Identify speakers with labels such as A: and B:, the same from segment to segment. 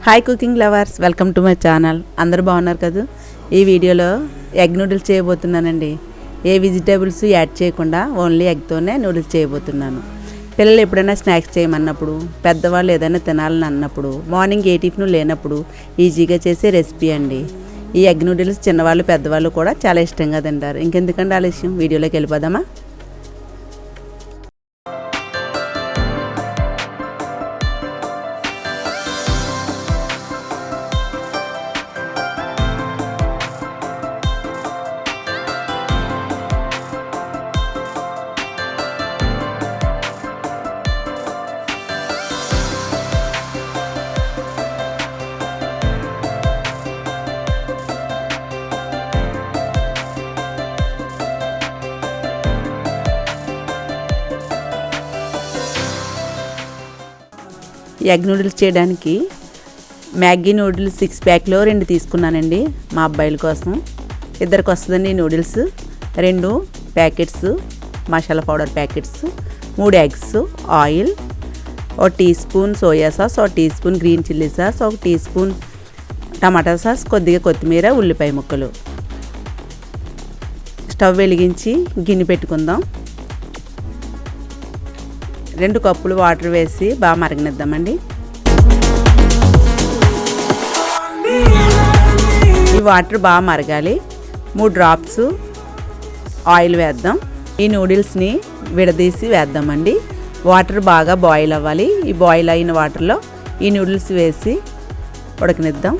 A: Hi cooking lovers, welcome to my channel. అందరూ బాగున్నారు కదా. ఈ వీడియోలో ఎగ్ నూడిల్స్ చేయబోతున్నానండి. ఏ వెజిటేబుల్స్ యాడ్ చేయకుండా ఓన్లీ ఎగ్తోనే నూడిల్స్ చేయబోతున్నాను. పిల్లలు ఎప్పుడైనా స్నాక్స్ చేయమన్నప్పుడు, పెద్దవాళ్ళు ఏదైనా తినాలని అన్నప్పుడు, మార్నింగ్ ఏ టిఫిన్ లేనప్పుడు ఈజీగా చేసే రెసిపీ అండి. ఈ ఎగ్ నూడిల్స్ చిన్నవాళ్ళు పెద్దవాళ్ళు కూడా చాలా ఇష్టంగా తింటారు. ఇంకెందుకంటే ఆలస్యం, వీడియోలోకి వెళ్ళిపోదామా. ఎగ్ నూడిల్స్ చేయడానికి మ్యాగీ నూడిల్స్ 6 ప్యాక్లో 2 తీసుకున్నానండి. మా అబ్బాయిల కోసం, ఇద్దరికి వస్తుందండి ఈ noodles. 2 packets masala powder packets, 3 eggs, oil, 1 teaspoon soya sauce, 1 teaspoon green chilli sauce, 1 teaspoon tomato sauce, కొద్దిగా కొత్తిమీర, ఉల్లిపాయ ముక్కలు. స్టవ్ వెలిగించి గిన్నె పెట్టుకుందాం. 2 కప్పులు వాటర్ వేసి బాగా మరగనిద్దామండి. ఈ వాటర్ బాగా మరగాలి. 3 డ్రాప్స్ ఆయిల్ వేద్దాం. ఈ నూడిల్స్ని విడదీసి వేద్దామండి. వాటర్ బాగా బాయిల్ అవ్వాలి. ఈ బాయిల్ అయిన వాటర్లో ఈ నూడిల్స్ వేసి ఉడకనిద్దాం.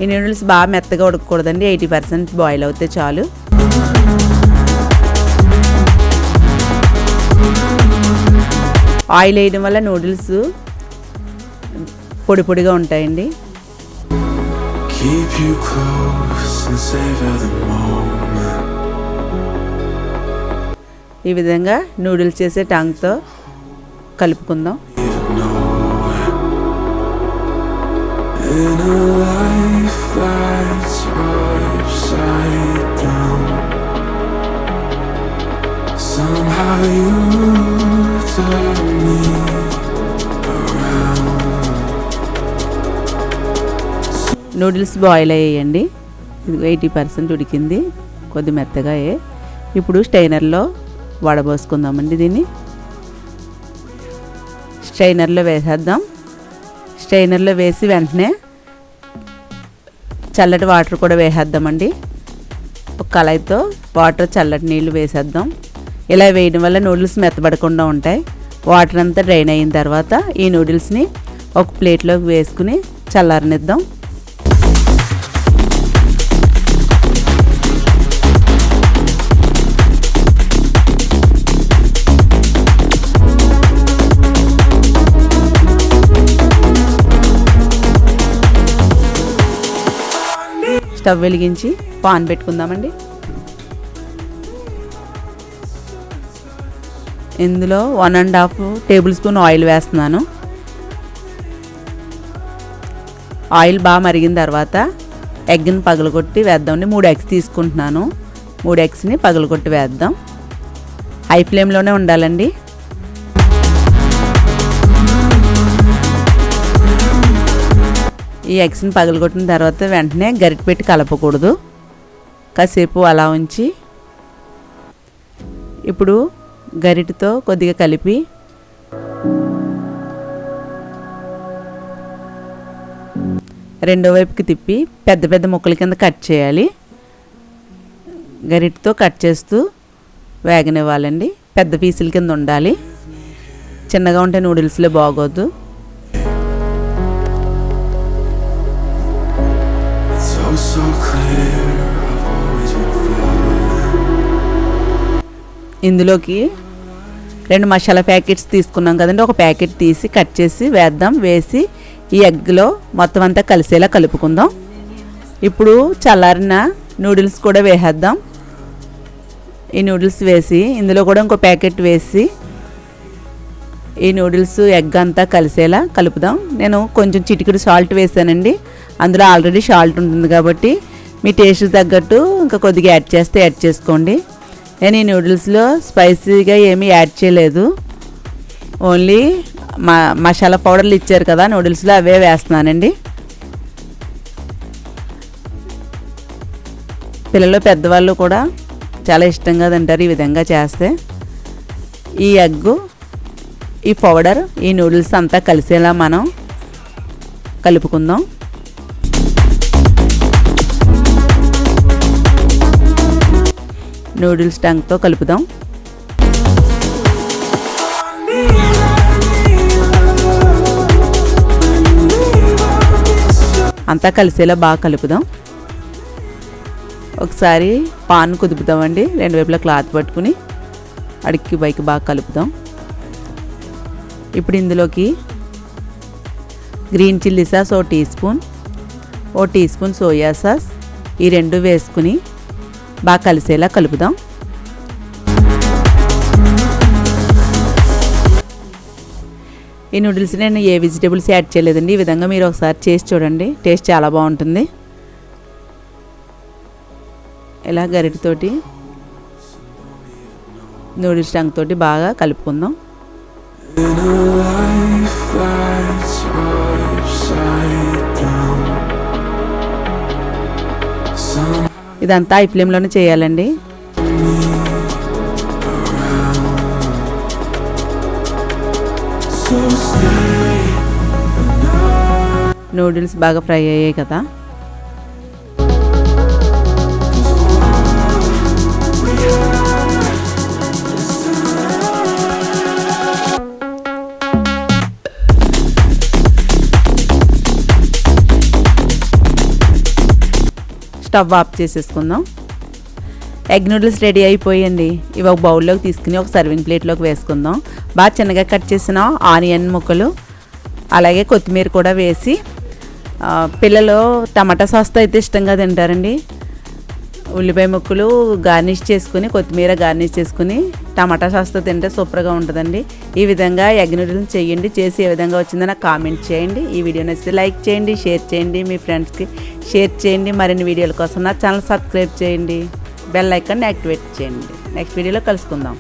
A: ఈ నూడిల్స్ బాగా మెత్తగా ఉడకకూడదండి, 80% బాయిల్ అవుతే చాలు. ఆయిల్ వేయడం వల్ల నూడిల్స్ పొడి పొడిగా ఉంటాయండి. ఈ విధంగా నూడిల్స్ చేసే టంగ్తో కలుపుకుందాం. నూడిల్స్ బాయిల్ అయ్యాయండి. ఇది 80% ఉడికింది, కొద్ది మెత్తగా అయ్యాయి. ఇప్పుడు స్ట్రైనర్లో వడబోసుకుందామండి. దీన్ని స్ట్రైనర్లో వేసేద్దాం. స్ట్రైనర్లో వేసి వెంటనే చల్లటి వాటర్ కూడా వేసేద్దామండి. ఒక కళాయితో వాటర్, చల్లటి నీళ్ళు వేసేద్దాం. ఇలా వేయడం వల్ల నూడిల్స్ మెత్తబడకుండా ఉంటాయి. వాటర్ అంతా డ్రైన్ అయిన తర్వాత ఈ నూడిల్స్ని ఒక ప్లేట్లోకి వేసుకుని చల్లారనిద్దాం. స్టవ్ వెలిగించి పాన్ పెట్టుకుందామండి. ఇందులో 1.5 టేబుల్ స్పూన్ ఆయిల్ వేస్తున్నాను. ఆయిల్ బాగా మరిగిన తర్వాత ఎగ్ని పగలగొట్టి వేద్దామండి. 3 ఎగ్స్ తీసుకుంటున్నాను. 3 ఎగ్స్ని పగలగొట్టి వేద్దాం. హై ఫ్లేమ్లోనే ఉండాలండి. ఈ ఎగ్స్ని పగలగొట్టిన తర్వాత వెంటనే గరిటె పెట్టి కలపకూడదు. కాసేపు అలా ఉంచి ఇప్పుడు గరిటెతో కొద్దిగా కలిపి రెండో వైపుకి తిప్పి పెద్ద పెద్ద ముక్కల కింద కట్ చేయాలి. గరిటెతో కట్ చేస్తూ వేగనివ్వాలండి. పెద్ద పీసుల కింద ఉండాలి. చిన్నగా ఉంటే నూడిల్స్లో బాగోదు. ఇందులోకి 2 మసాలా ప్యాకెట్స్ తీసుకున్నాం కదండి. ఒక ప్యాకెట్ తీసి కట్ చేసి వేద్దాం. వేసి ఈ ఎగ్లో మొత్తం అంతా కలిసేలా కలుపుకుందాం. ఇప్పుడు చల్లారిన నూడిల్స్ కూడా వేసేద్దాం. ఈ నూడిల్స్ వేసి ఇందులో కూడా ఇంకో ప్యాకెట్ వేసి ఈ నూడిల్స్ ఎగ్ అంతా కలిసేలా కలుపుదాం. నేను కొంచెం చిటికెడు సాల్ట్ వేసానండి. అందులో ఆల్రెడీ సాల్ట్ ఉంటుంది కాబట్టి మీ టేస్ట్ తగ్గట్టు ఇంకా కొద్దిగా యాడ్ చేసుకోండి. నేను ఈ నూడిల్స్లో స్పైసీగా ఏమీ యాడ్ చేయలేదు. ఓన్లీ మసాలా పౌడర్లు ఇచ్చారు కదా నూడిల్స్లో, అవే వేస్తున్నానండి. పిల్లలు పెద్దవాళ్ళు కూడా చాలా ఇష్టంగా తింటారు ఈ విధంగా చేస్తే. ఈ ఎగ్గు, ఈ పౌడర్, ఈ నూడిల్స్ అంతా కలిసేలా మనం కలుపుకుందాం. నూడిల్స్ టంగ్తో కలుపుదాం. అంతా కలిసేలా బాగా కలుపుదాం. ఒకసారి పాన్ కుదుపుదామండి. రెండు వైపులా క్లాత్ పట్టుకుని అడిక్కి పైకి బాగా కలుపుదాం. ఇప్పుడు ఇందులోకి green chilli sauce 1 teaspoon, 1 teaspoon soya sauce, ఈ రెండు వేసుకుని బాగా కలిసేలా కలుపుదాం. ఈ నూడిల్స్ నేను ఏ వెజిటేబుల్స్ యాడ్ చేయలేదండి. ఈ విధంగా మీరు ఒకసారి చేసి చూడండి, టేస్ట్ చాలా బాగుంటుంది. ఇలా గరిటెతోటి నూడిల్స్ టంగ్ తోటి బాగా కలుపుకుందాం. ఇదంతా హై ఫ్లేమ్లోనే చేయాలండి. నూడిల్స్ బాగా ఫ్రై అయ్యాయి కదా. స్టవ్ ఆఫ్ చేసేసుకుందాం. ఎగ్ నూడిల్స్ రెడీ అయిపోయండి. ఇవి ఒక బౌల్లోకి తీసుకుని ఒక సర్వింగ్ ప్లేట్లోకి వేసుకుందాం. బాగా చిన్నగా కట్ చేసిన ఆనియన్ ముక్కలు, అలాగే కొత్తిమీర కూడా వేసి, పిల్లలు టమాటా సాస్తో అయితే ఇష్టంగా తింటారండి. ఉల్లిపాయ ముక్కలు గార్నిష్ చేసుకుని, కొత్తిమీర గార్నిష్ చేసుకుని టమాటా సాస్తో తింటే సూపర్గా ఉంటుందండి. ఈ విధంగా ఎగ్ నూడిల్స్ చేయండి. చేసి ఏ విధంగా వచ్చిందో నాకు కామెంట్ చేయండి. ఈ వీడియో నచ్చితే లైక్ చేయండి, షేర్ చేయండి, మీ ఫ్రెండ్స్కి షేర్ చేయండి. మరిన్ని వీడియోల కోసం నా ఛానల్ సబ్స్క్రైబ్ చేయండి, బెల్ ఐకాన్ యాక్టివేట్ చేయండి. నెక్స్ట్ వీడియోలో కలుసుకుందాం.